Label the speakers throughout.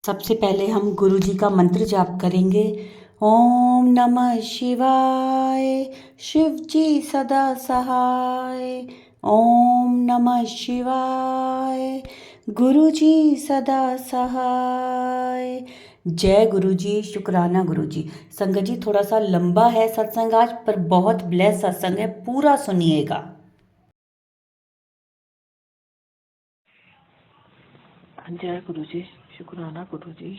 Speaker 1: सबसे पहले हम गुरु जी का मंत्र जाप करेंगे। ओम नमः शिवाय, शिव जी सदा सहाय। ओम नमः शिवाय, गुरु जी सदा सहाय। जय गुरु जी, शुक्राना गुरु जी। संगत जी, थोड़ा सा लंबा है सत्संग आज, पर बहुत ब्लेस सत्संग है, पूरा सुनिएगा।
Speaker 2: जय गुरु जी, शुक्राना गुरु जी,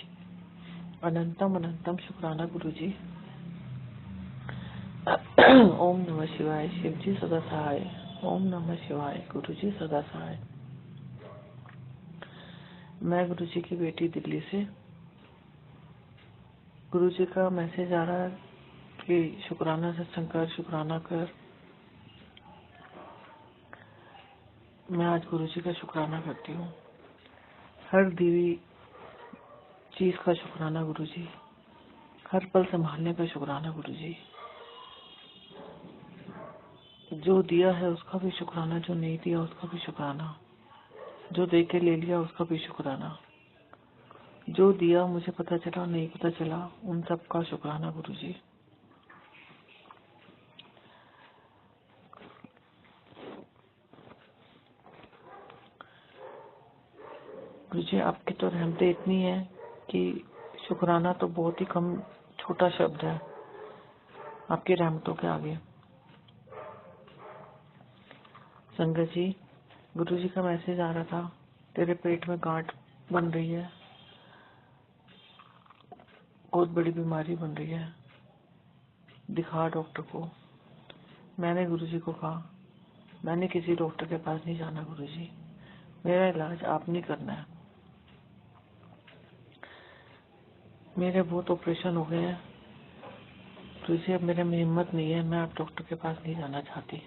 Speaker 2: अनंतम अनंतम शुक्राना गुरु जी। ओम नमः शिवाय, शिव जी सदा सहाय। ओम नमः शिवाय, गुरु जी सदा सहाय। मैं गुरु जी की बेटी दिल्ली से। गुरु जी का मैसेज आ रहा है कि शुक्राना सत्संग कर, शुक्राना कर। मैं आज गुरु जी का शुक्राना करती हूँ। हर दी हुई चीज का शुक्राना गुरु जी, हर पल संभालने का शुक्राना गुरु जी। जो दिया है उसका भी शुक्राना, जो नहीं दिया उसका भी शुक्राना, जो दे के ले लिया उसका भी शुक्राना, जो दिया मुझे पता चला नहीं पता चला उन सब का शुक्राना गुरु जी। गुरु जी, आपकी तो रहमतें इतनी है कि शुक्राना तो बहुत ही कम, छोटा शब्द है आपकी रहमतों के आगे। संगत जी, गुरु जी का मैसेज आ रहा था, तेरे पेट में गांठ बन रही है, बहुत बड़ी बीमारी बन रही है, दिखा डॉक्टर को। मैंने गुरु जी को कहा, मैंने किसी डॉक्टर के पास नहीं जाना गुरु जी, मेरा इलाज आप नहीं करना है। मेरे बहुत ऑपरेशन हो गए हैं गुरु जी, अब मेरे में हिम्मत नहीं है, मैं अब डॉक्टर के पास नहीं जाना चाहती।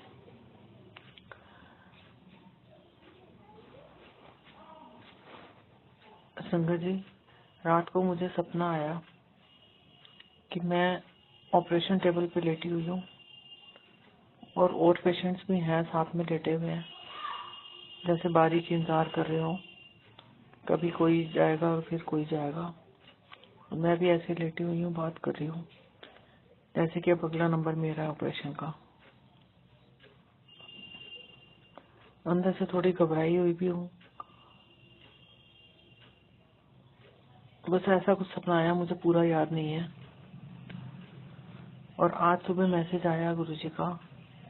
Speaker 2: संगत जी, रात को मुझे सपना आया कि मैं ऑपरेशन टेबल पे लेटी हुई हूँ और पेशेंट्स भी हैं साथ में लेटे हुए हैं, जैसे बारी की इंतजार कर रहे हो, कभी कोई जाएगा और फिर कोई जाएगा। मैं भी ऐसे लेटी हुई हूँ, बात कर रही हूँ, जैसे कि अब अगला नंबर मेरा है ऑपरेशन का। अंदर से थोड़ी घबराई हुई भी हूँ। बस ऐसा कुछ सपना आया, मुझे पूरा याद नहीं है। और आज सुबह मैसेज आया गुरु जी का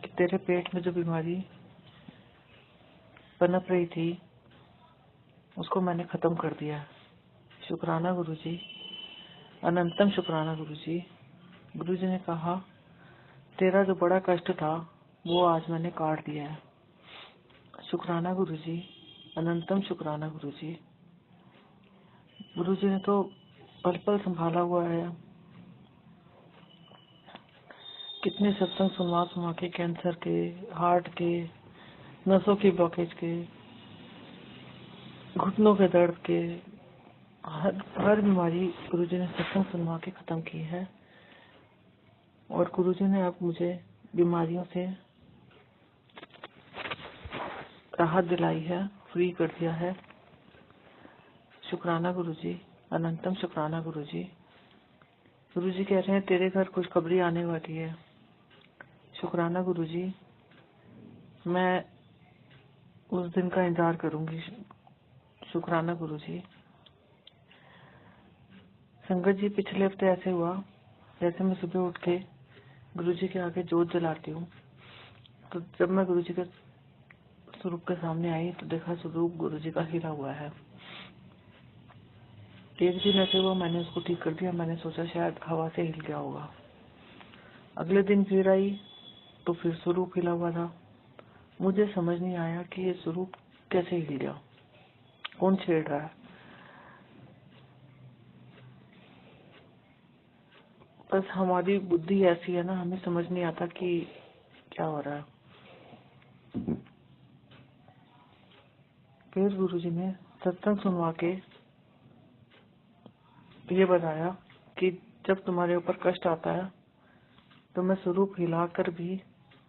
Speaker 2: कि तेरे पेट में जो बीमारी पनप रही थी उसको मैंने खत्म कर दिया है। शुक्राना गुरु जी, अनंतम शुक्राना गुरु जी। गुरु जी ने कहा, तेरा जो बड़ा कष्ट था वो आज मैंने काट दिया है। शुक्राना गुरु जी, अनंतम शुक्राना गुरु जी। गुरु जी ने तो पल पल संभाला हुआ है। कितने सत्संग सुनवा के, कैंसर के, हार्ट के, नसों की ब्लॉकेज के, घुटनों के दर्द के, हर बीमारी गुरु जी ने सत्संग सुनवा के खत्म की है। और गुरु जी ने अब मुझे बीमारियों से राहत दिलाई है, फ्री कर दिया है। शुक्राना गुरु जी, अनंतम शुक्राना गुरु जी। गुरु जी कह रहे हैं तेरे घर खुशखबरी आने वाली है। शुक्राना गुरु जी, मैं उस दिन का इंतजार करूंगी। शुक्राना गुरु जी। संगत जी, पिछले हफ्ते ऐसे हुआ, जैसे मैं सुबह उठ के गुरु जी के आगे जोत जलाती हूँ, तो जब मैं गुरु जी के स्वरूप के सामने आई तो देखा स्वरूप गुरु जी का हिला हुआ है। एक दिन ऐसे हुआ, मैंने उसको ठीक कर दिया, मैंने सोचा शायद हवा से हिल गया होगा। अगले दिन फिर आई तो फिर स्वरूप हिला हुआ था। मुझे समझ नहीं आया कि ये स्वरूप कैसे हिल गया, कौन छेड़ रहा है। बस हमारी बुद्धि ऐसी है ना, हमें समझ नहीं आता कि क्या हो रहा है। फिर गुरुजी ने सत्संग सुनवा के ये बताया कि जब तुम्हारे ऊपर कष्ट आता है तो मैं स्वरूप हिलाकर भी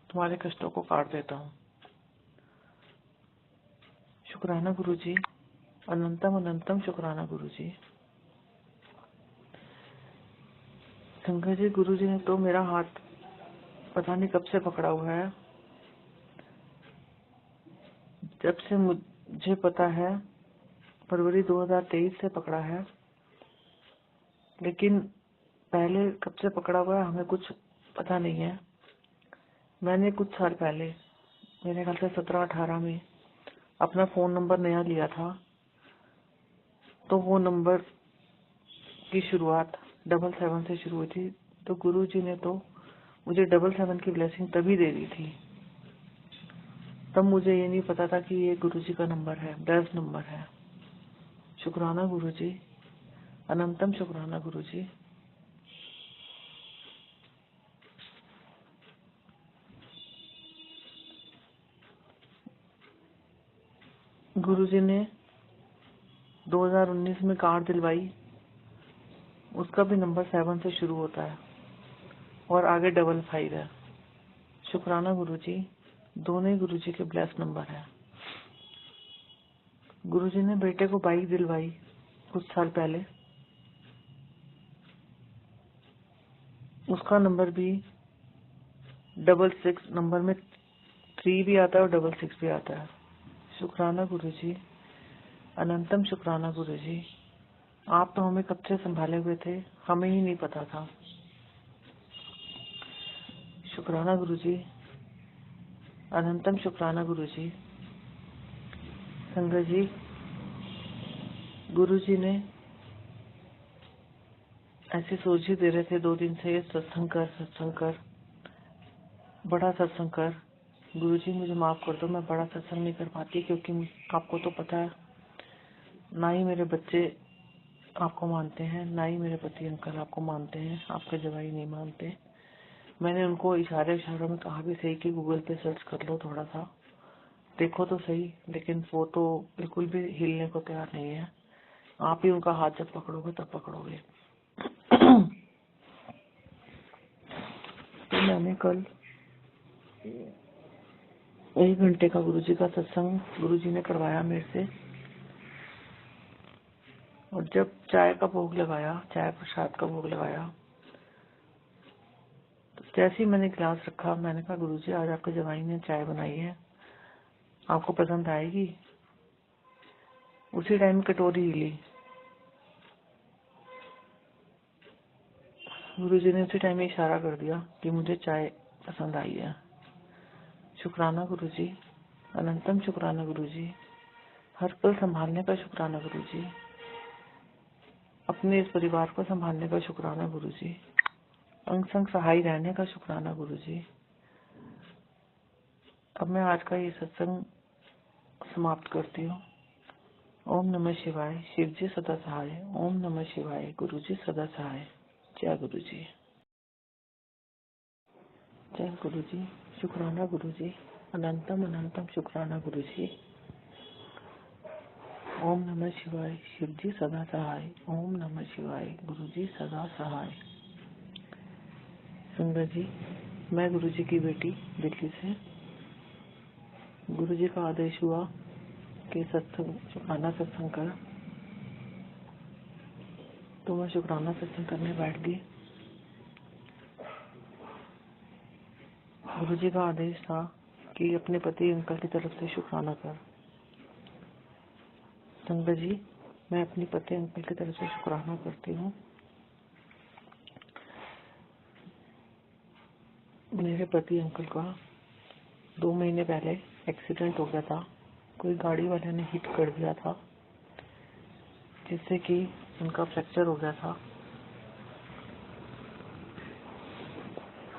Speaker 2: तुम्हारे कष्टों को काट देता हूँ। शुक्राना गुरुजी, अनंतम अनंतम शुक्राना गुरुजी। शंकर जी, गुरु जी ने तो मेरा हाथ पता नहीं कब से पकड़ा हुआ है। जब से मुझे पता है फरवरी 2023 से पकड़ा है, लेकिन पहले कब से पकड़ा हुआ है हमें कुछ पता नहीं है। मैंने कुछ साल पहले, मेरे ख्याल से 17-18 में अपना फोन नंबर नया लिया था, तो वो नंबर की शुरुआत 77 से शुरू हुई थी। तो गुरु जी ने तो मुझे 77 की ब्लेसिंग तभी दे दी थी। तब मुझे ये नहीं पता था कि ये गुरु जी का नंबर है, ब्लेस्ड नंबर है। शुक्राना गुरु जी, अनंतम शुक्राना गुरु जी। गुरु जी ने 2019 में कार्ड दिलवाई, उसका भी नंबर 7 से शुरू होता है और आगे 55 है। शुक्राना गुरु जी, दोनों ही गुरु जी के ब्लेस्ड नंबर है। गुरु जी ने बेटे को बाइक दिलवाई कुछ साल पहले, उसका नंबर भी 66 नंबर में 3 भी आता है और 66 भी आता है। शुक्राना गुरु जी, अनंतम शुक्राना गुरु जी। आप तो हमें कब से संभाले हुए थे, हमें ही नहीं पता था। शुक्राना गुरु जी, अनंतम शुक्राना गुरु जी। संगत जी, गुरु जी ने ऐसी सोच ही दे रहे थे 2 दिन से, सत्संग कर, बड़ा सत्संग कर। गुरु जी मुझे माफ कर दो, मैं बड़ा सत्संग नहीं कर पाती, क्योंकि आपको तो पता है ना ही मेरे बच्चे आपको मानते हैं, ना ही मेरे पति अंकल आपको मानते हैं, आपके जवाई नहीं मानते। मैंने उनको इशारों में कहा भी सही कि गूगल पे सर्च कर लो, थोड़ा सा देखो तो सही, लेकिन वो तो बिल्कुल भी हिलने को तैयार नहीं है। आप ही उनका हाथ जब पकड़ोगे तब पकड़ोगे। तो मैंने कल 1 घंटे का गुरुजी का सत्संग गुरुजी ने करवाया मेरे से, और जब चाय का भोग लगाया, चाय प्रसाद का भोग लगाया, तो जैसे ही मैंने गिलास रखा, मैंने कहा गुरुजी आज आपके जवाई ने चाय बनाई है, आपको पसंद आएगी। उसी टाइम कटोरी हिली। गुरुजी ने उसी टाइम में इशारा कर दिया कि मुझे चाय पसंद आई है। शुक्राना गुरुजी, अनंतम शुक्राना गुरुजी। हर पल संभालने का शुक्राना गुरुजी, अपने इस परिवार को संभालने का शुक्राना गुरुजी, अंग संग सहाय रहने का शुक्राना गुरुजी। अब मैं आज का ये सत्संग समाप्त करती हूँ। ओम नमः शिवाय, शिव जी सदा सहाय। ओम नमः शिवाय, गुरु जी सदा सहाय। जय गुरु जी, जय गुरु जी। शुक्राना गुरु जी, अनंतम अनंतम शुक्राना गुरु जी। ओम नमः शिवाय, शिव जी सदा सहाय। ओम नमः शिवाय, गुरु जी सदा सहाय। संगत जी, मैं गुरु जी की बेटी दिल्ली से, गुरु जी का आदेश हुआ कि सत्संग शुक्राना सत्संग कर, तो मैं शुक्राना सत्संग करने बैठ गई। गुरु जी का आदेश था कि अपने पति अंकल की तरफ से शुक्राना कर। संगत जी, मैं अपनी पति अंकल की तरफ से शुक्राना करती हूँ। मेरे पति अंकल का 2 महीने पहले एक्सीडेंट हो गया था। कोई गाड़ी वाले ने हिट कर दिया था, जिससे कि उनका फ्रैक्चर हो गया था।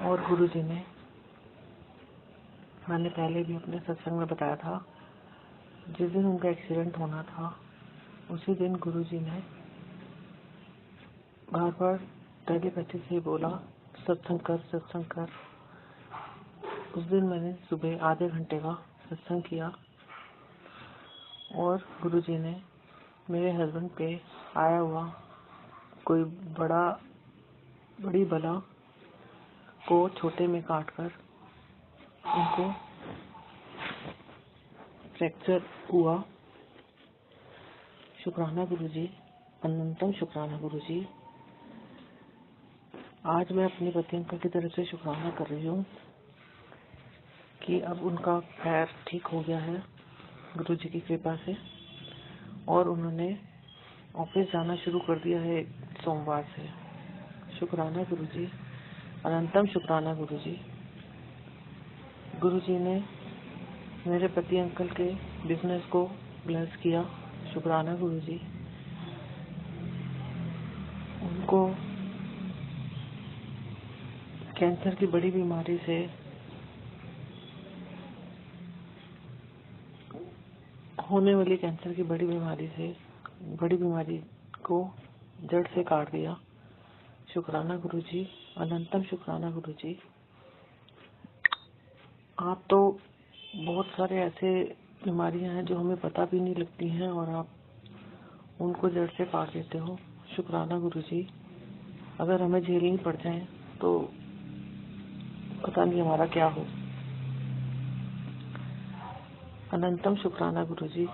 Speaker 2: और गुरुजी ने, मैंने पहले भी अपने सत्संग में बताया था, जिस दिन उनका एक्सीडेंट होना था उसी दिन गुरुजी ने बार बार टेलीपैथी से बोला सत्संग कर, सत्संग कर। उस दिन मैंने सुबह आधे घंटे का सत्संग किया, और गुरुजी ने मेरे हस्बैंड पे आया हुआ कोई बड़ी बला को छोटे में काटकर उनको फ्रैक्चर हुआ। शुक्राना गुरुजी, अनंतम शुक्राना गुरुजी। आज मैं अपने पति अंकल की तरफ से शुक्राना कर रही हूँ कि अब उनका पैर ठीक हो गया है गुरु जी की कृपा से, और उन्होंने ऑफिस जाना शुरू कर दिया है सोमवार से। शुक्राना गुरु जी, अनंतम शुक्राना गुरु जी। गुरु जी ने मेरे पति अंकल के बिजनेस को ब्लेस किया। शुक्राना गुरु जी। उनको कैंसर की बड़ी बीमारी से होने वाली कैंसर की बड़ी बीमारी को जड़ से काट दिया। शुक्राना गुरु जी, अनंतम शुक्राना गुरु जी। आप तो बहुत सारे ऐसे बीमारियां हैं जो हमें पता भी नहीं लगती हैं और आप उनको जड़ से काट देते हो। शुक्राना गुरु जी। अगर हमें झेलनी पड़ जाए तो पता नहीं हमारा क्या हो। अनंतम शुक्राना गुरु जी।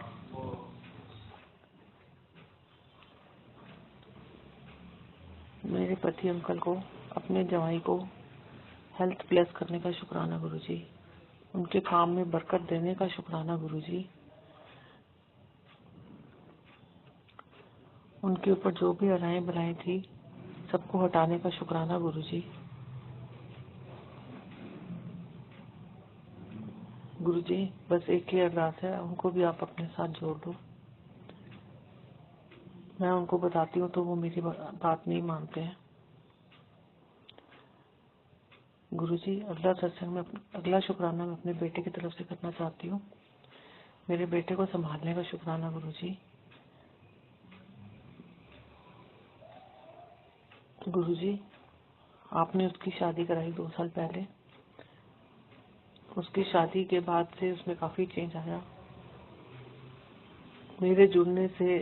Speaker 2: मेरे पति अंकल को, अपने जवाई को हेल्थ ब्लेस करने का शुक्राना गुरु जी। उनके काम में बरकत देने का शुक्राना गुरु जी। उनके ऊपर जो भी अराएं बलाएं थी सबको हटाने का शुक्राना गुरु जी। गुरु जी, बस एक ही अरदास है, उनको भी आप अपने साथ जोड़ दो। मैं उनको बताती हूँ तो वो मेरी बात नहीं मानते हैं। गुरुजी, अगला शुक्राना मैं अपने बेटे की तरफ से करना चाहती हूँ। मेरे बेटे को संभालने का शुक्राना गुरुजी। गुरुजी, आपने उसकी शादी कराई 2 साल पहले। उसकी शादी के बाद से उसमें काफी चेंज आया। मेरे जुड़ने से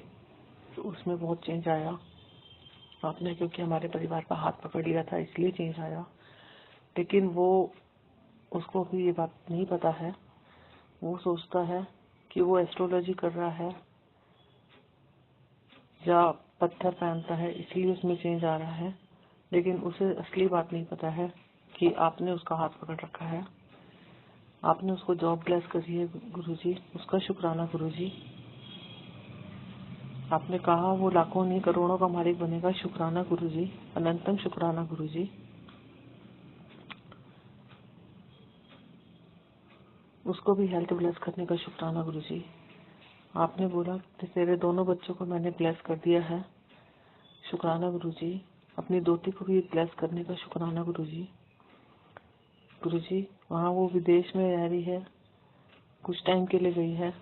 Speaker 2: उसमें बहुत चेंज आया। आपने क्योंकि हमारे परिवार का हाथ पकड़ लिया था इसलिए चेंज आया, लेकिन उसको भी ये बात नहीं पता है। वो सोचता है कि वो एस्ट्रोलॉजी कर रहा है या पत्थर पहनता है इसलिए उसमें चेंज आ रहा है, लेकिन उसे असली बात नहीं पता है कि आपने उसका हाथ पकड़ रखा है। आपने उसको जॉब ब्लेस करी है गुरुजी, उसका शुक्राना गुरुजी। आपने कहा वो लाखों नहीं करोड़ों का मालिक बनेगा। शुक्राना गुरुजी, अनंतम शुक्राना गुरुजी। उसको भी हेल्थ ब्लेस करने का शुक्राना गुरुजी। आपने बोला कि तेरे दोनों बच्चों को मैंने ब्लेस कर दिया है। शुक्राना गुरुजी। अपनी दोती को भी ब्लेस करने का शुक्राना गुरुजी। गुरुजी, वहाँ वो विदेश में रह रही है, कुछ टाइम के लिए गई है,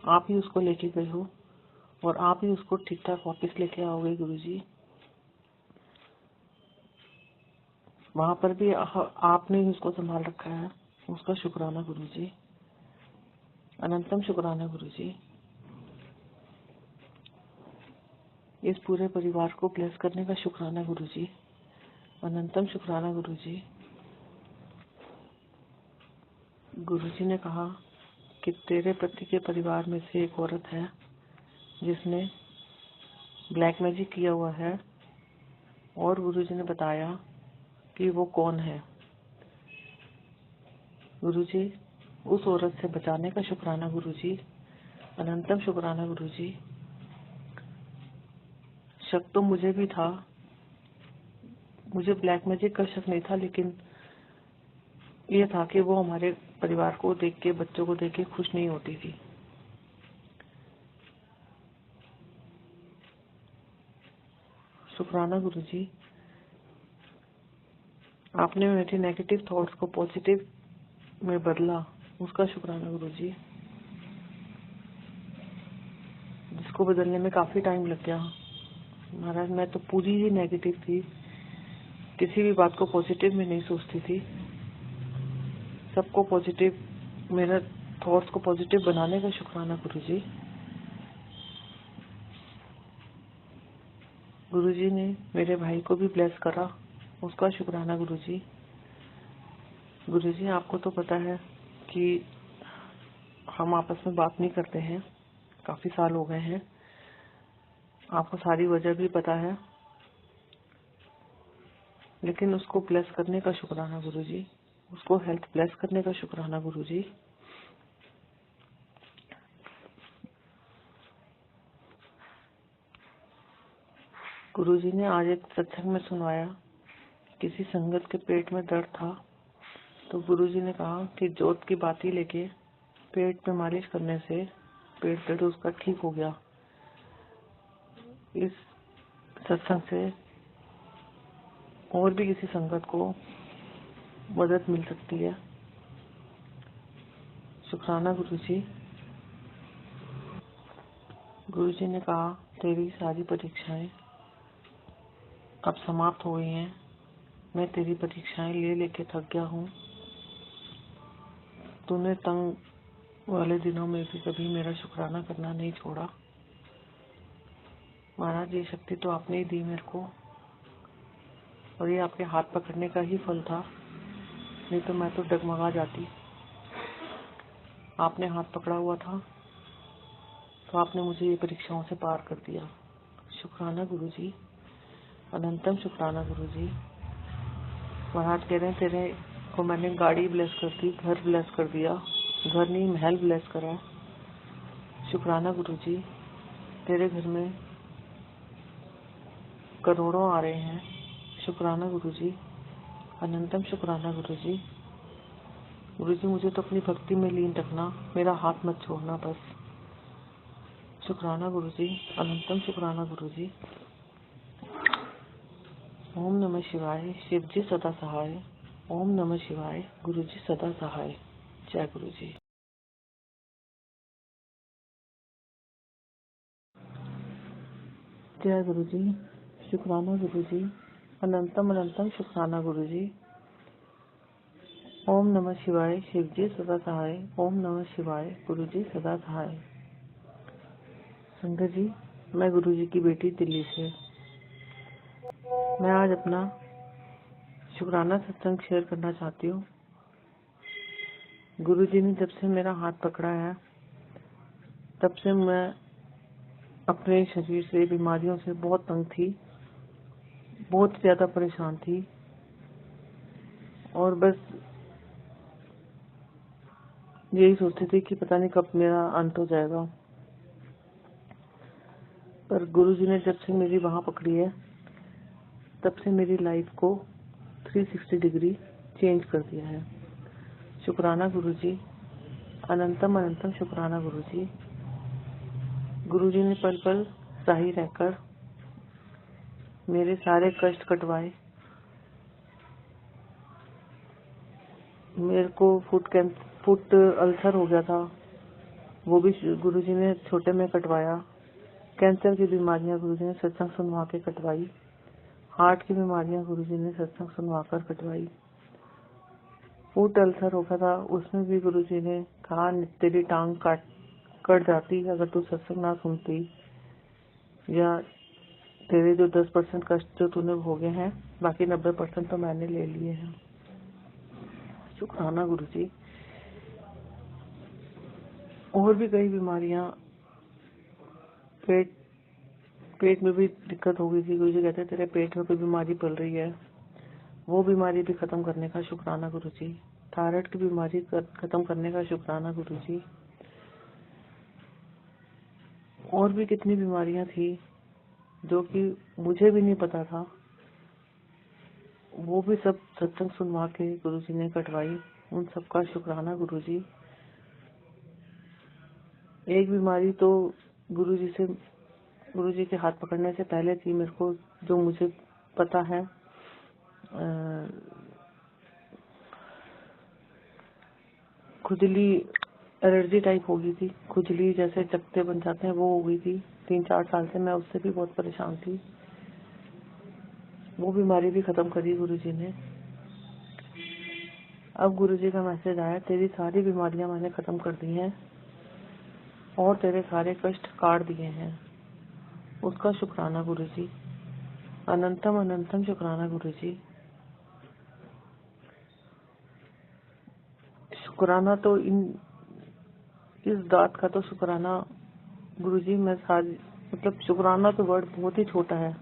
Speaker 2: आप ही उसको लेके गए हो और आप ही उसको ठीक ठाक वापस लेके आओगे गुरुजी। वहाँ पर भी आपने ही उसको संभाल रखा है, उसका शुक्राना गुरुजी। अनंतम शुक्राना गुरुजी। इस पूरे परिवार को ब्लेस करने का शुक्राना गुरुजी। अनंतम शुक्राना गुरुजी। गुरुजी ने कहा कि तेरे पति के परिवार में से एक औरत है जिसने ब्लैक मैजिक किया हुआ है, और गुरुजी ने बताया कि वो कौन है। गुरुजी, उस औरत से बचाने का शुक्राना गुरुजी। अनंतम शुक्राना गुरुजी। शक तो मुझे भी था, मुझे ब्लैक मैजिक का शक नहीं था, लेकिन ये था कि वो हमारे परिवार को देख के, बच्चों को देख के खुश नहीं होती थी। शुक्राना गुरुजी। आपने मेरे नेगेटिव थॉट्स को पॉजिटिव में बदला, उसका शुक्राना गुरुजी। जिसको बदलने में काफी टाइम लग गया। महाराज, मैं तो पूरी ही नेगेटिव थी, किसी भी बात को पॉजिटिव में नहीं सोचती थी। सबको पॉजिटिव, मेरा थॉट्स को पॉजिटिव बनाने का शुक्राना गुरुजी। गुरुजी ने मेरे भाई को भी ब्लेस करा, उसका शुक्राना गुरुजी। गुरुजी, आपको तो पता है कि हम आपस में बात नहीं करते हैं, काफी साल हो गए हैं। आपको सारी वजह भी पता है, लेकिन उसको ब्लेस करने का शुक्राना गुरुजी, उसको हेल्थ ब्लेस करने का शुक्राना गुरुजी। गुरुजी ने आज एक सत्संग में सुनवाया, किसी संगत के पेट में दर्द था तो गुरुजी ने कहा कि जोत की बाती लेके पेट पे मालिश करने से पेट दर्द उसका ठीक हो गया। इस सत्संग से और भी किसी संगत को मदद मिल सकती है। शुक्राना गुरुजी। गुरुजी ने कहा तेरी सारी परीक्षाएं अब समाप्त हो गई हैं, मैं तेरी परीक्षाएं ले लेके थक गया हूँ। तूने तंग वाले दिनों में भी कभी मेरा शुक्राना करना नहीं छोड़ा। महाराज ये शक्ति तो आपने ही दी मेरे को, और ये आपके हाथ पकड़ने का ही फल था, नहीं तो मैं तो डगमगा जाती। आपने हाथ पकड़ा हुआ था तो आपने मुझे ये परीक्षाओं से पार कर दिया। शुक्राना गुरुजी, अनंतम शुक्राना गुरुजी। महाराज कह रहे हैं तेरे को मैंने गाड़ी ब्लेस कर दी, घर ब्लेस कर दिया, घर नहीं महल ब्लेस करा। शुक्राना गुरुजी, तेरे घर में करोड़ों आ रहे हैं। शुक्राना गुरुजी, अनंतम शुक्राना गुरुजी। गुरुजी मुझे तो अपनी भक्ति में लीन रखना, मेरा हाथ मत छोड़ना बस। शुक्राना गुरुजी, अनंतम शुक्राना गुरुजी। ओम नमः शिवाय। शिव जी सदा सहाय। ओम नमः शिवाय। गुरुजी सदा सहाय। जय गुरुजी। जय गुरुजी। शुक्राना गुरुजी, अनंतम अनंतम शुक्राना गुरुजी। ओम नमः शिवाय। शिव जी सदा सहाय। ओम नमः शिवाय। गुरुजी सदा सहाय। संगत जी, मैं गुरुजी की बेटी दिल्ली से। मैं आज अपना शुक्राना सत्संग शेयर करना चाहती हूँ। गुरुजी ने जब से मेरा हाथ पकड़ा है तब से मैं अपने शरीर से, बीमारियों से बहुत तंग थी, बहुत ज्यादा परेशान थी, और बस यही सोचती थी कि पता नहीं कब मेरा अंत हो जाएगा। पर गुरुजी ने जब से मेरी बाह पकड़ी है तब से मेरी लाइफ को 360 डिग्री चेंज कर दिया है। शुक्राना गुरुजी, अनंतम अनंतम शुक्राना गुरुजी। गुरुजी ने पल पल सही रहकर मेरे सारे कष्ट कटवाए। मेरे को फुट अल्सर हो गया था, वो भी गुरुजी ने छोटे में कटवाया। कैंसर की बीमारियां गुरुजी ने सत्संग सुनवा के कटवाई। हार्ट की बीमारियां गुरुजी ने सत्संग सुनवा कर कटवाई। फुट अल्सर हो गया था, उसमें भी गुरुजी ने कहा तेरी टांग कट जाती अगर तू सत्संग ना सुनती, या तेरे जो 10% कष्ट जो तूने भोगे हैं, बाकी 90% तो मैंने ले लिए हैं। शुक्राना गुरुजी। और भी कई बीमारियां, पेट में भी दिक्कत हो गई थी। गुरुजी कहते तेरे पेट में कोई बीमारी पल रही है, वो बीमारी भी खत्म करने का शुक्राना गुरुजी। थायराइड की बीमारी खत्म करने का शुक्राना गुरुजी। और भी कितनी बीमारियां थी जो कि मुझे भी नहीं पता था, वो भी सब सत्संग सुनवा के गुरुजी ने कटवाई। उन सबका शुक्राना गुरुजी। एक बीमारी तो गुरुजी के हाथ पकड़ने से पहले थी मेरे को, जो मुझे पता है, खुजली, एलर्जी टाइप हो गई थी। खुजली जैसे चकते बन जाते हैं, वो हो गई थी। 3-4 साल से मैं उससे भी बहुत परेशान थी। वो बीमारी भी खत्म करी गुरुजी ने। अब गुरुजी का मैसेज आया, तेरी सारी बीमारियां मैंने खत्म कर दी हैं और तेरे सारे कष्ट काट दिए हैं। उसका शुक्राना गुरुजी। अनंतम अनंतम शुक्राना गुरुजी। शुक्राना तो इस दात का तो शुक्राना गुरुजी, मैं सारी, मतलब शुक्राना तो वर्ड बहुत ही छोटा है।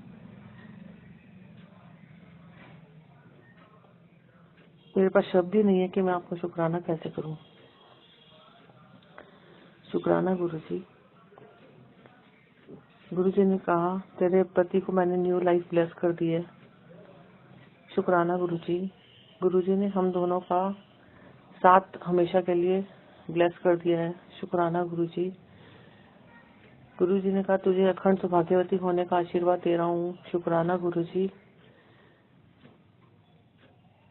Speaker 2: मेरे पास शब्द ही नहीं है कि मैं आपका शुक्राना कैसे करूं। शुक्राना गुरुजी। गुरुजी ने कहा तेरे पति को मैंने न्यू लाइफ ब्लेस कर दी है। शुक्राना गुरुजी। गुरुजी ने हम दोनों का साथ हमेशा के लिए ब्लेस कर दिया है। शुक्राना गुरुजी। गुरुजी ने कहा तुझे अखंड सौभाग्यवती होने का आशीर्वाद दे रहा हूँ। शुक्राना गुरुजी।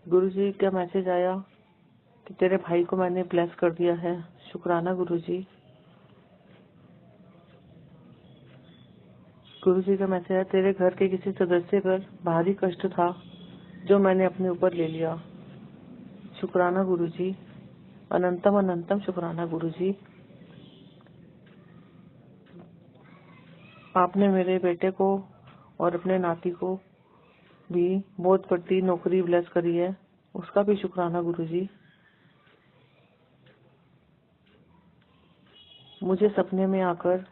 Speaker 2: गुरुजी का मैसेज आया कि तेरे भाई को मैंने ब्लेस कर दिया है। शुक्राना गुरुजी। गुरुजी का मैसेज आया तेरे घर के किसी सदस्य पर भारी कष्ट था जो मैंने अपने ऊपर ले लिया। शुक्राना गुरुजी। अनंतम अनंतम शुक्राना गुरुजी। आपने मेरे बेटे को और अपने नाती को भी बहुत बड़ी नौकरी ब्लेस करी है, उसका भी शुक्राना गुरुजी। मुझे सपने में आकर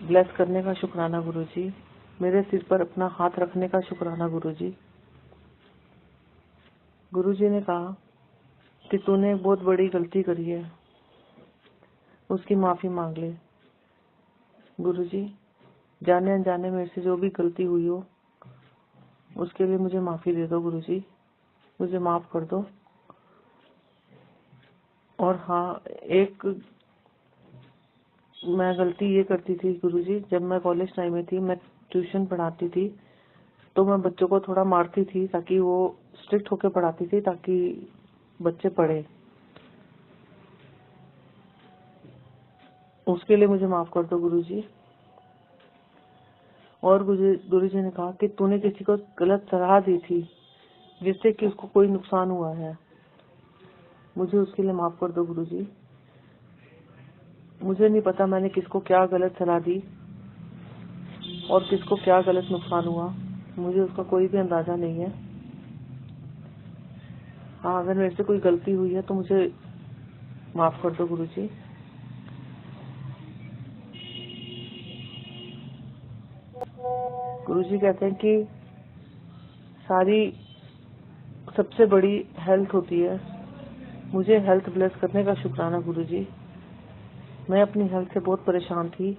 Speaker 2: ब्लेस करने का शुक्राना गुरुजी। मेरे सिर पर अपना हाथ रखने का शुक्राना गुरुजी। गुरुजी ने कहा कि तूने बहुत बड़ी गलती करी है, उसकी माफी मांग ले। गुरुजी, जाने अनजाने मेरे से जो भी गलती हुई हो उसके लिए मुझे माफी दे दो गुरुजी, मुझे माफ कर दो। और हाँ, एक मैं गलती ये करती थी गुरुजी, जब मैं कॉलेज टाइम में थी, मैं ट्यूशन पढ़ाती थी तो मैं बच्चों को थोड़ा मारती थी ताकि वो स्ट्रिक्ट होकर पढ़ाती थी ताकि बच्चे पढ़े। उसके लिए मुझे माफ कर दो गुरुजी। और गुरुजी ने कहा कि तूने किसी को गलत सलाह दी थी जिससे कि उसको कोई नुकसान हुआ है, मुझे उसके लिए माफ कर दो गुरुजी। मुझे नहीं पता मैंने किसको क्या गलत सलाह दी और किसको क्या गलत नुकसान हुआ, मुझे उसका कोई भी अंदाजा नहीं है। हाँ, अगर मेरे से कोई गलती हुई है तो मुझे माफ कर दो गुरुजी। गुरुजी कहते हैं कि सारी सबसे बड़ी हेल्थ होती है, मुझे हेल्थ ब्लेस करने का शुक्राना गुरुजी। मैं अपनी हेल्थ से बहुत परेशान थी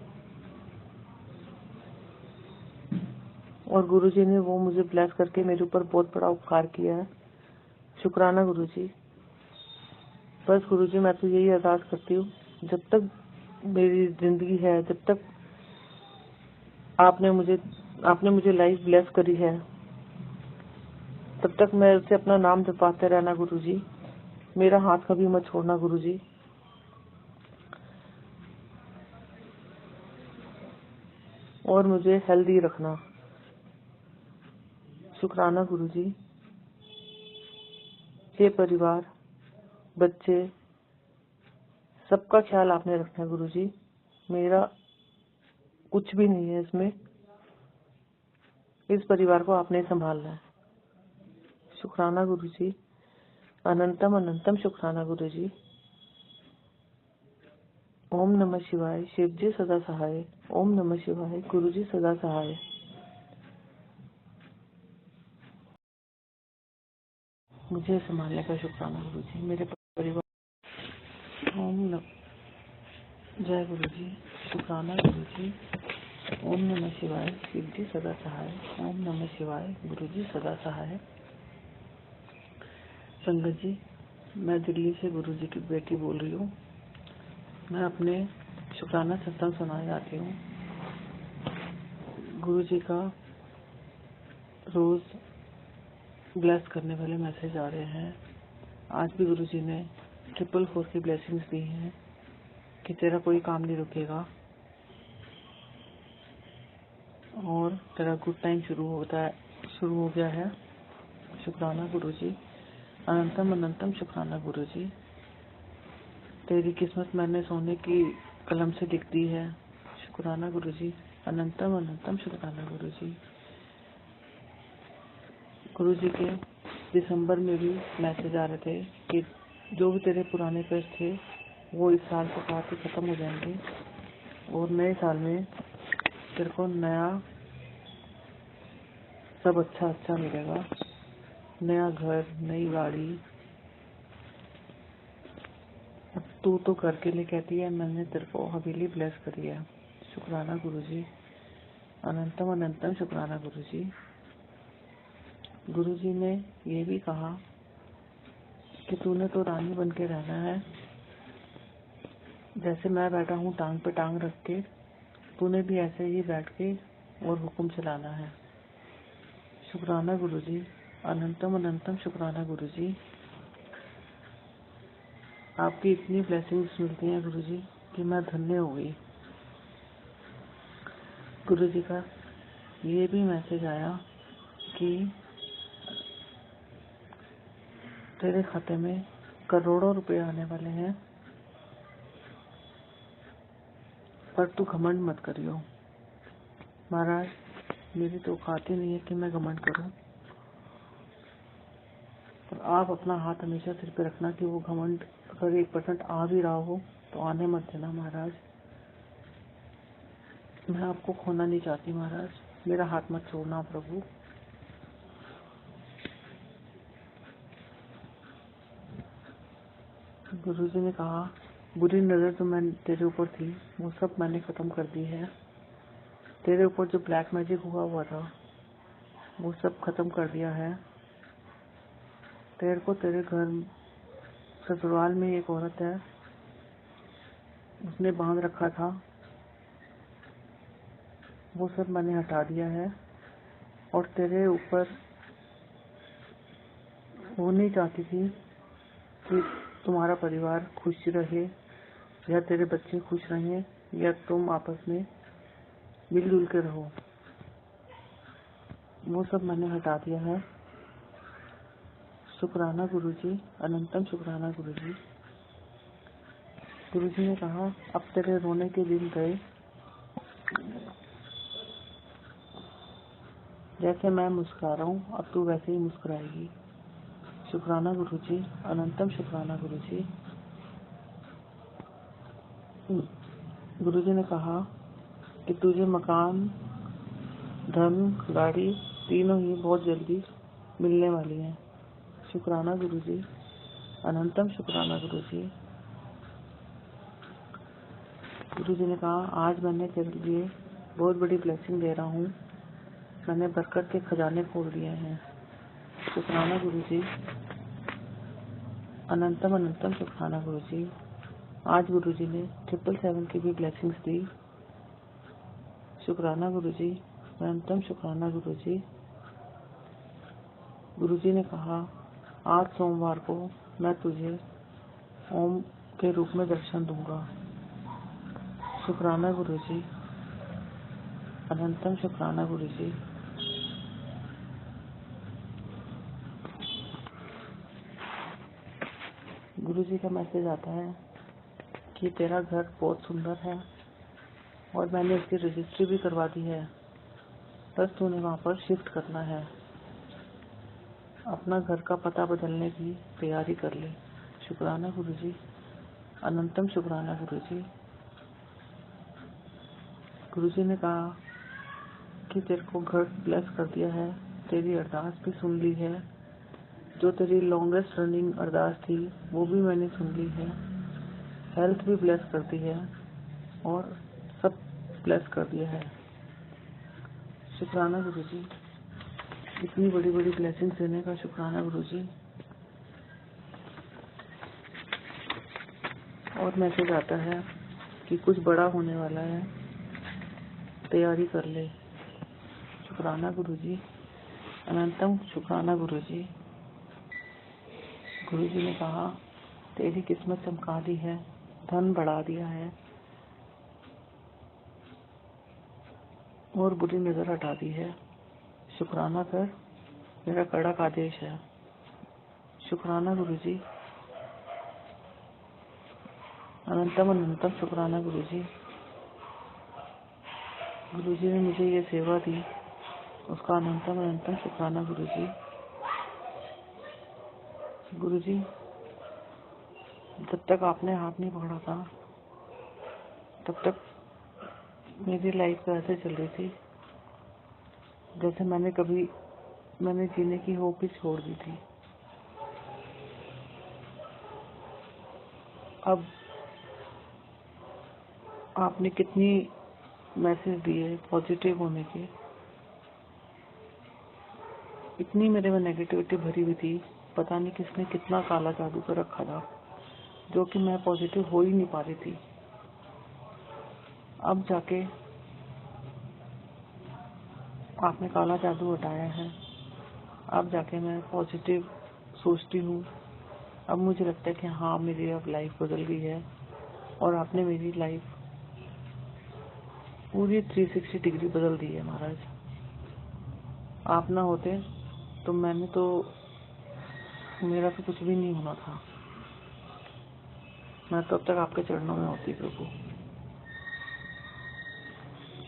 Speaker 2: और गुरुजी ने वो मुझे ब्लेस करके मेरे ऊपर बहुत बड़ा उपकार किया है। शुक्राना गुरुजी। बस गुरुजी, मैं तो यही अरदास करती हूँ, जब तक मेरी जिंदगी है, जब तक आपने मुझे लाइफ ब्लेस करी है, तब तक मैं उसे अपना नाम जपाते रहना गुरुजी। मेरा हाथ कभी मत छोड़ना गुरुजी। और मुझे हेल्दी रखना। शुक्राना गुरुजी। ये परिवार, बच्चे, सबका ख्याल आपने रखना है गुरुजी। मेरा कुछ भी नहीं है इसमें, इस परिवार को आपने संभालना है। शुक्राना गुरुजी। अनंतम अनंतम शुक्राना गुरुजी। ओम नमः शिवाय। शिव जी सदा सहाय। ओम नमः शिवाय। गुरुजी सदा सहाय। मुझे संभालने का शुक्राना गुरुजी। मेरे परिवार। ओम नमः जय गुरुजी। शुक्राना गुरुजी। ओम नमः शिवाय। शिव जी सदा सहाय। ओम नमः शिवाय। गुरुजी सदा सहाय। संगत जी, मैं दिल्ली से गुरुजी की बेटी बोल रही हूँ। मैं अपने शुक्राना सत्संग सुनाए जाती हूँ। गुरुजी का रोज ब्लेस करने वाले मैसेज आ रहे हैं। आज भी गुरुजी ने 444 की ब्लेसिंग्स दी हैं कि तेरा कोई काम नहीं रुकेगा और तेरा गुड टाइम शुरू हो गया है। शुक्राना गुरुजी। अनंतम अनंतम शुक्राना गुरुजी। तेरी किस्मत मैंने सोने की कलम से लिख दी है। शुक्राना गुरुजी। अनंतम अनंतम शुक्राना गुरुजी। गुरुजी के दिसंबर में भी मैसेज आ रहे थे कि जो भी तेरे पुराने कष्ट थे वो इस साल के साथ ही खत्म हो जाएंगे और नए साल में तेरे को नया सब अच्छा अच्छा मिलेगा, नया घर, नई गाड़ी। अब तू तो घर के लिए कहती है, मैंने तेरे को हवेली ब्लेस करी है। शुक्राना गुरुजी, अनंतम अनंतम शुक्राना गुरुजी। गुरुजी ने ये भी कहा कि तूने तो रानी बन के रहना है, जैसे मैं बैठा हूँ टांग पे टांग रख के, तूने भी ऐसे ही बैठ के और हुक्म चलाना है। शुक्राना गुरुजी, अनंतम अनंतम शुक्राना गुरुजी। आपकी इतनी ब्लेसिंग्स मिलती हैं गुरुजी कि मैं धन्य हो गई। गुरुजी का ये भी मैसेज आया कि तेरे खाते में करोड़ों रुपए आने वाले हैं, पर तू घमंड मत करियो। महाराज, मेरी तो औकात ही नहीं है कि मैं घमंड करूं, पर आप अपना हाथ हमेशा सिर पे रखना कि वो घमंड अगर 1% आ भी रहा हो तो आने मत देना महाराज। मैं आपको खोना नहीं चाहती महाराज, मेरा हाथ मत छोड़ना प्रभु। गुरुजी ने कहा, बुरी नजर जो मैं तेरे ऊपर थी वो सब मैंने खत्म कर दी है। तेरे ऊपर जो ब्लैक मैजिक हुआ था वो सब खत्म कर दिया है। तेरे को तेरे घर ससुराल में एक औरत है, उसने बांध रखा था, वो सब मैंने हटा दिया है। और तेरे ऊपर वो नहीं चाहती थी कि तुम्हारा परिवार खुश रहे या तेरे बच्चे खुश रहें या तुम आपस में मिलजुल के रहो, वो सब मैंने हटा दिया है। शुक्राना गुरुजी, अनंतम शुक्राना गुरुजी। गुरुजी ने कहा, अब तेरे रोने के दिन गए, जैसे मैं मुस्कुरा रहा हूँ अब तू वैसे ही मुस्कुराएगी। शुक्राना गुरुजी, अनंतम शुक्राना गुरुजी। गुरुजी ने कहा कि तुझे मकान, धन, गाड़ी तीनों ही बहुत जल्दी मिलने वाली हैं। शुक्राना गुरुजी, अनंतम शुक्राना गुरुजी। गुरुजी ने कहा, आज मैंने तेरे लिए बहुत बड़ी ब्लेसिंग दे रहा हूँ, मैंने बरकत के खजाने खोल दिए हैं। शुक्राना गुरुजी, अनंतम अनंतम शुक्राना गुरुजी। आज गुरुजी ने 777 की भी ब्लेसिंग्स दी। शुक्राना गुरुजी, अनंतम शुक्राना गुरुजी। गुरुजी ने कहा, आज सोमवार को मैं तुझे ओम के रूप में दर्शन दूंगा। शुक्राना गुरुजी, अनंतम शुक्राना गुरुजी। गुरुजी का मैसेज आता है कि तेरा घर बहुत सुंदर है और मैंने इसकी रजिस्ट्री भी करवा दी है, बस तूने वहाँ पर शिफ्ट करना है। अपना घर का पता बदलने की तैयारी कर ले। शुक्राना गुरुजी, अनंतम शुक्राना गुरुजी। गुरुजी ने कहा कि तेरे को घर ब्लेस कर दिया है, तेरी अरदास भी सुन ली है, जो तेरी लॉन्गेस्ट रनिंग अरदास थी वो भी मैंने सुन ली है, हेल्थ भी ब्लेस कर दी है और सब ब्लेस कर दिया है। शुक्राना गुरुजी, इतनी बड़ी बड़ी ब्लेसिंग देने का शुक्राना गुरुजी। और मैसेज आता है कि कुछ बड़ा होने वाला है, तैयारी कर ले। शुक्राना गुरुजी, अनंतम शुक्राना गुरुजी। गुरुजी ने कहा, तेरी किस्मत चमका दी है, धन बढ़ा दिया है और बुरी नजर हटा दी है। शुक्राना कर, मेरा कड़क आदेश है। शुक्राना गुरुजी, अनंतम अनंतम शुक्राना गुरुजी। गुरुजी ने मुझे ये सेवा दी, उसका अनंतम अनंतम शुक्राना गुरुजी। गुरुजी, जब तक आपने हाथ नहीं पकड़ा था तब तक मेरी लाइफ तो ऐसे चल रही थी जैसे मैंने कभी मैंने जीने की होप ही छोड़ दी थी। अब आपने कितनी मैसेज दिए पॉजिटिव होने के, इतनी मेरे में नेगेटिविटी भरी हुई थी। पता नहीं किसने कितना काला जादू कर रखा था, जो कि मैं पॉजिटिव हो ही नहीं पा रही थी। अब जाके आपने काला जादू हटाया है, अब जाके मैं पॉजिटिव सोचती हूँ। अब मुझे लगता है कि हाँ, मेरी अब लाइफ बदल गई है और आपने मेरी लाइफ पूरी 360 डिग्री बदल दी है महाराज। आप ना होते तो मेरा तो कुछ भी नहीं होना था। मैं तो अब तक आपके चरणों में होती प्रभु।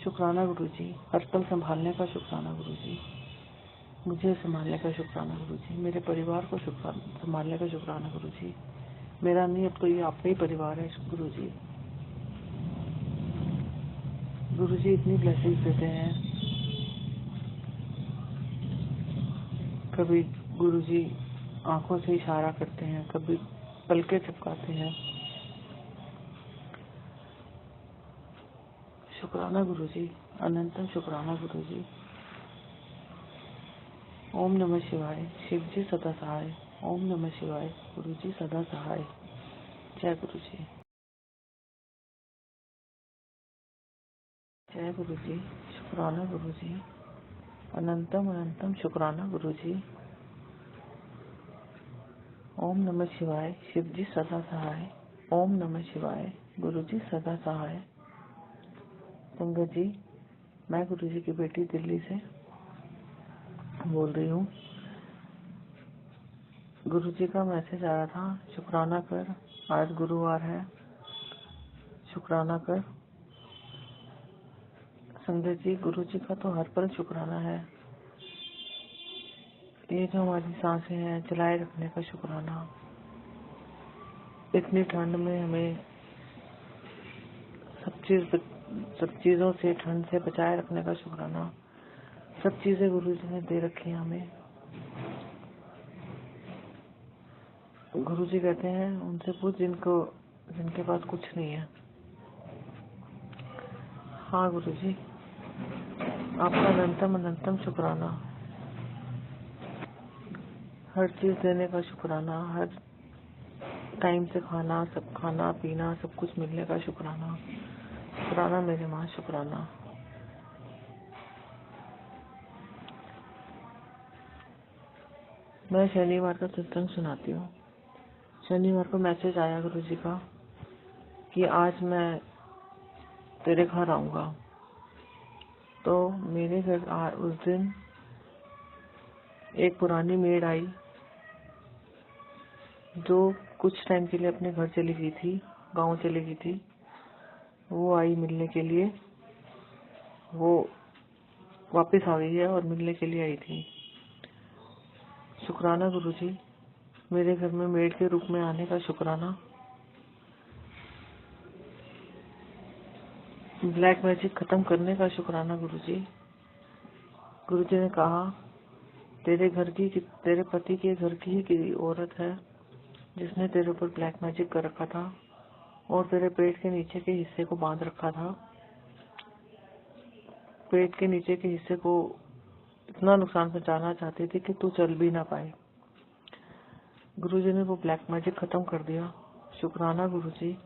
Speaker 2: शुक्राना गुरुजी, हर पल संभालने का शुक्राना गुरुजी, मुझे संभालने का शुक्राना गुरुजी, मेरे परिवार को संभालने का शुक्राना गुरुजी। मेरा नहीं, अब तो ये आपका ही परिवार है गुरुजी। गुरुजी इतनी ब्लेसिंग्स देते हैं। कभी गुरुजी आंखों से इशारा करते हैं, कभी पलके झपकाते हैं। शुक्राना गुरुजी, अनंतम शुक्राना गुरुजी। ओम नमः शिवाय, शिव जी सदा सहाय। ओम नमः शिवाय, गुरुजी सदा सहाय। जय गुरुजी, जय गुरुजी। शुक्राना गुरुजी, अनंतम अनंतम शुक्राना गुरुजी। ओम नमः शिवाय, शिव जी सदा सहाय। ओम नमः शिवाय, गुरुजी सदा सहाय। पंकज जी, मैं गुरुजी की बेटी दिल्ली से बोल रही हूँ। गुरुजी का मैसेज आया था, शुक्राना कर, आज गुरुवार है, शुक्राना कर। संगत जी, गुरुजी का तो हर पल शुक्राना है। ये जो हमारी सांसें हैं, चलाए रखने का शुक्राना। इतनी ठंड में हमें सब चीजों से, ठंड से बचाए रखने का शुक्राना। सब चीजें गुरुजी ने दे रखी हैं हमें। गुरुजी कहते हैं, उनसे पूछ जिनके पास कुछ नहीं है। हाँ गुरुजी, आपका अनंतम अनंतम शुक्राना। हर चीज देने का शुक्राना, हर टाइम से खाना पीना सब कुछ मिलने का शुक्राना। शुक्राना मेरे माँ, शुक्राना। मैं शनिवार का सत्संग सुनाती हूँ। शनिवार को मैसेज आया गुरुजी का कि आज मैं तेरे घर आऊंगा। तो मेरे घर उस दिन एक पुरानी मेड आई, जो कुछ टाइम के लिए अपने घर चली गई थी, गांव चली गई थी। वो आई मिलने के लिए, वो वापस आ गई है और मिलने के लिए आई थी। शुक्राना गुरुजी, मेरे घर में मेड के रूप में आने का शुक्राना। ब्लैक मैजिक खत्म करने का शुक्राना गुरुजी। गुरुजी ने कहा, तेरे पति के घर की ही कोई औरत है जिसने तेरे ऊपर ब्लैक मैजिक कर रखा था और तेरे पेट के नीचे के हिस्से को बांध रखा था। पेट के नीचे के हिस्से को इतना नुकसान पहुंचाना चाहती थी कि तू चल भी ना पाए। गुरुजी ने वो ब्लैक मैजिक खत्म कर दिया। शुक्राना गुरुजी,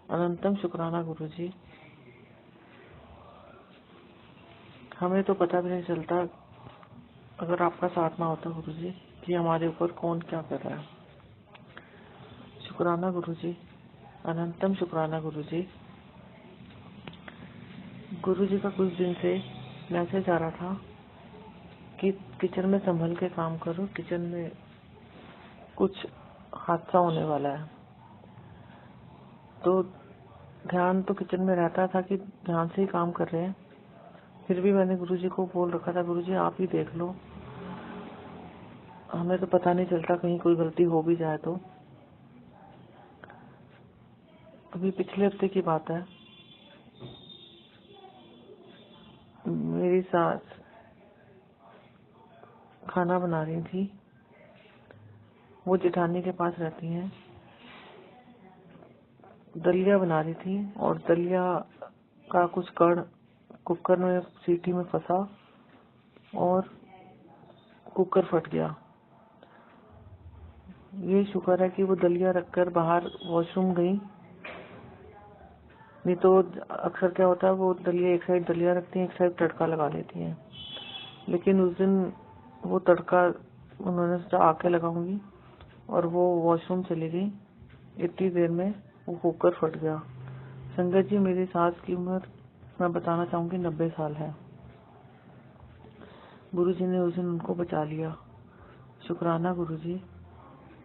Speaker 2: अनंतम शुक्राना गुरुजी। हमें तो पता भी नहीं चलता अगर आपका साथ ना होता गुरुजी, कि हमारे ऊपर कौन क्या कर रहा है। शुक्राना गुरुजी, अनंतम शुक्राना गुरुजी। गुरुजी का कुछ दिन से मैसेज आ रहा था कि किचन में संभल के काम करो, किचन में कुछ हादसा होने वाला है। तो ध्यान तो किचन में रहता था कि ध्यान से ही काम कर रहे हैं, फिर भी मैंने गुरुजी को बोल रखा था, गुरुजी आप ही देख लो, हमें तो पता नहीं चलता, कहीं कोई गलती हो भी जाए तो। अभी पिछले हफ्ते की बात है, मेरी सास खाना बना रही थी। वो जेठानी के पास रहती हैं। दलिया बना रही थी और दलिया का कुछ कण कुकर में सीटी में फंसा और कुकर फट गया। ये शुक्र है कि वो दलिया रखकर बाहर वॉशरूम गई, नहीं तो अक्सर क्या होता है, वो दलिया एक साइड दलिया रखती हैं, एक साइड तड़का लगा लेती हैं। लेकिन उस दिन वो तड़का उन्होंने सोचा आके लगाऊंगी और वो वॉशरूम चली गई। इतनी देर में वो कुकर फट गया। संगत जी, मेरी सास की उम्र मैं बताना चाहूंगी 90 साल है। गुरुजी ने उस दिन उनको बचा लिया। शुक्राना गुरुजी।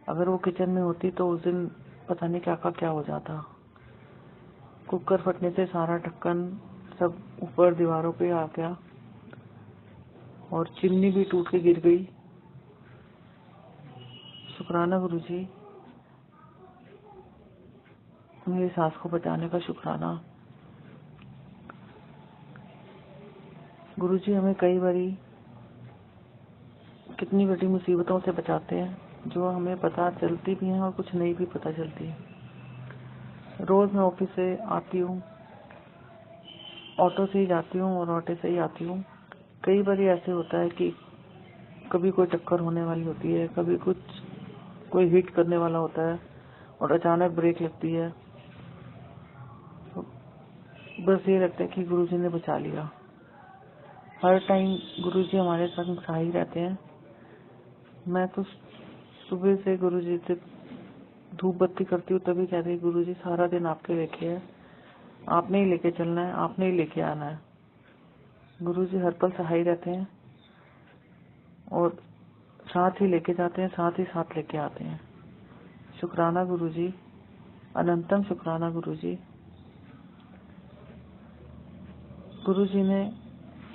Speaker 2: अगर वो किचन में होती तो उस दिन पता नहीं क्या का क्या हो जाता। कुकर फटने से सारा ढक्कन सब ऊपर दीवारों पे आ गया और चिमनी भी टूट के गिर गई। शुक्राना गुरुजी, मेरी सास को बचाने का शुक्राना। गुरुजी हमें कई बारी कितनी बड़ी मुसीबतों से बचाते हैं जो हमें पता चलती भी हैं और कुछ नहीं भी पता चलती। रोज मैं ऑफिस से आती हूँ, ऑटो से ही जाती हूँ और ऑटो से ही आती हूँ। कई बार ऐसे होता है कि कभी कोई टक्कर होने वाली होती है, कभी कोई हिट करने वाला होता है और अचानक ब्रेक लगती है। बस ये लगता है कि गुरुजी ने बचा लिया। हर टाइम गुरुजी हमारे संग सहाय रहते हैं। मैं तो सुबह से गुरुजी से धूप बत्ती करती हूँ तभी कहते हैं गुरुजी सारा दिन आपके लेके है, आपने ही लेके चलना है, आपने ही लेके आना है। गुरुजी हर पल सहाय रहते हैं और साथ ही लेके जाते हैं, साथ ही साथ लेके आते हैं। शुक्राना गुरुजी, अनंतम शुक्राना गुरुजी। गुरुजी ने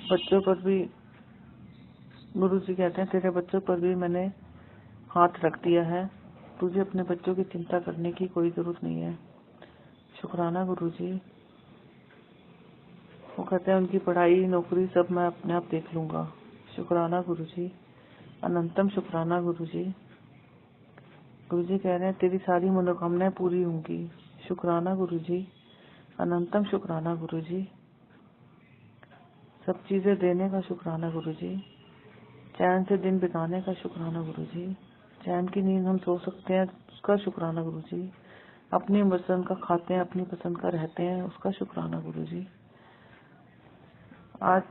Speaker 2: बच्चों पर भी, गुरुजी कहते हैं तेरे बच्चों पर भी मैंने हाथ रख दिया है, तुझे अपने बच्चों की चिंता करने की कोई जरूरत नहीं है। शुक्राना गुरुजी। वो कहते हैं उनकी पढ़ाई नौकरी सब मैं अपने आप देख लूंगा। शुक्राना गुरुजी, अनंतम शुक्राना गुरुजी। गुरुजी कह रहे हैं तेरी सारी मनोकामनाएं पूरी होंगी। शुक्राना गुरुजी, अनंतम शुक्राना गुरुजी। सब चीजें देने का शुक्राना गुरुजी। चैन से दिन बिताने का शुक्राना गुरुजी। चैन की नींद हम सो सकते हैं उसका शुक्राना गुरुजी। अपनी पसंद का खाते हैं, अपनी पसंद का रहते हैं, उसका शुक्राना गुरुजी। आज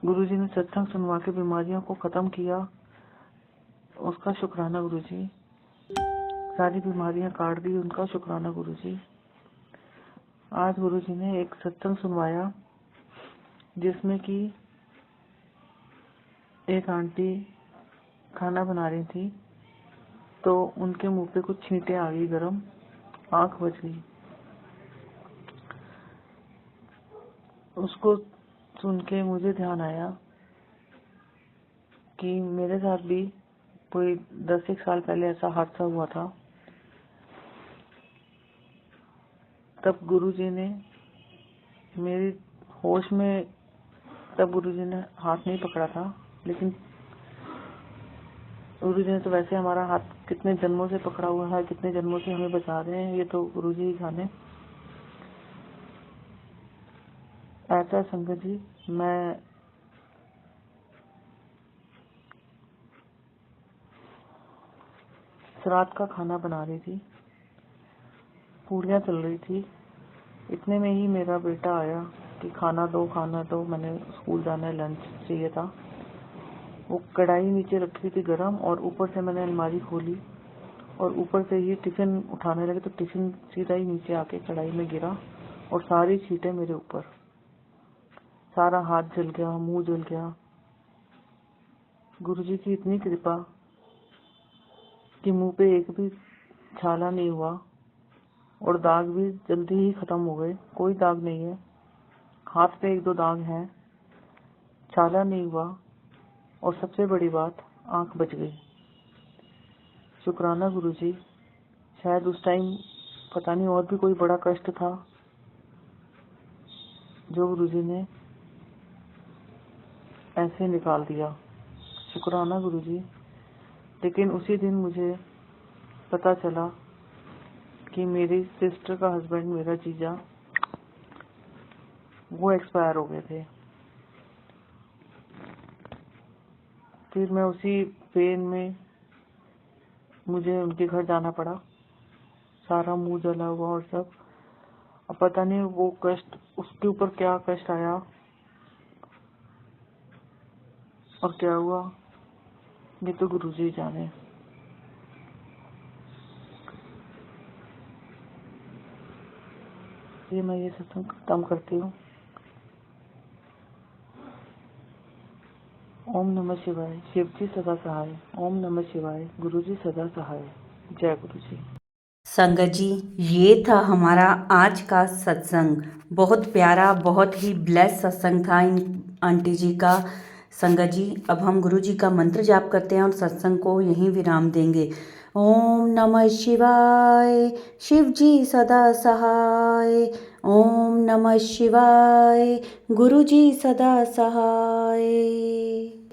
Speaker 2: गुरुजी ने सत्संग सुनवा के बीमारियों को खत्म किया, उसका शुक्राना गुरुजी। सारी बीमारियां काट दी, उनका शुक्राना गुरुजी। आज गुरुजी ने एक सत्संग सुनवाया जिसमें कि एक आंटी खाना बना रही थी तो उनके मुंह पे कुछ छींटे आ गई गरम, आंख बच गई। उसको सुन के मुझे ध्यान आया कि मेरे साथ भी कोई 10 साल पहले ऐसा हादसा हुआ था। तब गुरुजी ने मेरी होश में, तब गुरुजी ने हाथ नहीं पकड़ा था, लेकिन गुरुजी ने तो वैसे हमारा हाथ कितने जन्मों से पकड़ा हुआ है, कितने जन्मों से हमें बचा रहे हैं, ये तो गुरुजी ही जाने। ऐसा संगत जी, मैं रात का खाना बना रही थी, पूड़ियाँ चल रही थी। इतने में ही मेरा बेटा आया कि खाना दो खाना दो, मैंने स्कूल जाना है, लंच चाहिए था। वो कढ़ाई नीचे रखी थी गरम और ऊपर से मैंने अलमारी खोली और ऊपर से ही टिफिन उठाने लगे तो टिफिन सीधा ही नीचे आके कढ़ाई में गिरा और सारी छींटे मेरे ऊपर, सारा हाथ जल गया, मुंह जल गया। गुरुजी की इतनी कृपा कि मुंह पे एक भी छाला नहीं हुआ और दाग भी जल्दी ही खत्म हो गए। कोई दाग नहीं है, हाथ पे 1-2 दाग हैं, छाला नहीं हुआ और सबसे बड़ी बात, आंख बच गई। शुक्राना गुरुजी। शायद उस टाइम पता नहीं और भी कोई बड़ा कष्ट था जो गुरुजी ने ऐसे निकाल दिया। शुक्राना गुरुजी। लेकिन उसी दिन मुझे पता चला कि मेरी सिस्टर का हस्बैंड, मेरा जीजा, वो एक्सपायर हो गए थे। फिर मैं उसी पेन में मुझे उनके घर जाना पड़ा, सारा मुंह जला हुआ और सब। अब पता नहीं वो कष्ट, उसके ऊपर क्या कष्ट आया और क्या हुआ, ये तो गुरुजी जाने। ये मैं ये सत्संग खत्म करती हूँ। ओम नमः शिवाय। शिव जी सदा सहाय। ओम नमः शिवाय। गुरुजी सदा सहाय। जय गुरुजी।
Speaker 1: संगत जी, ये था हमारा आज का सत्संग। बहुत प्यारा, बहुत ही ब्लेस सत्संग था इन आंटी जी का। संगत जी, अब हम गुरु जी का मंत्र जाप करते हैं और सत्संग को यहीं विराम देंगे। ओम नमः शिवाय। शिव जी सदा सहाय। ओम नमः शिवाय। गुरु जी सदा सहाय।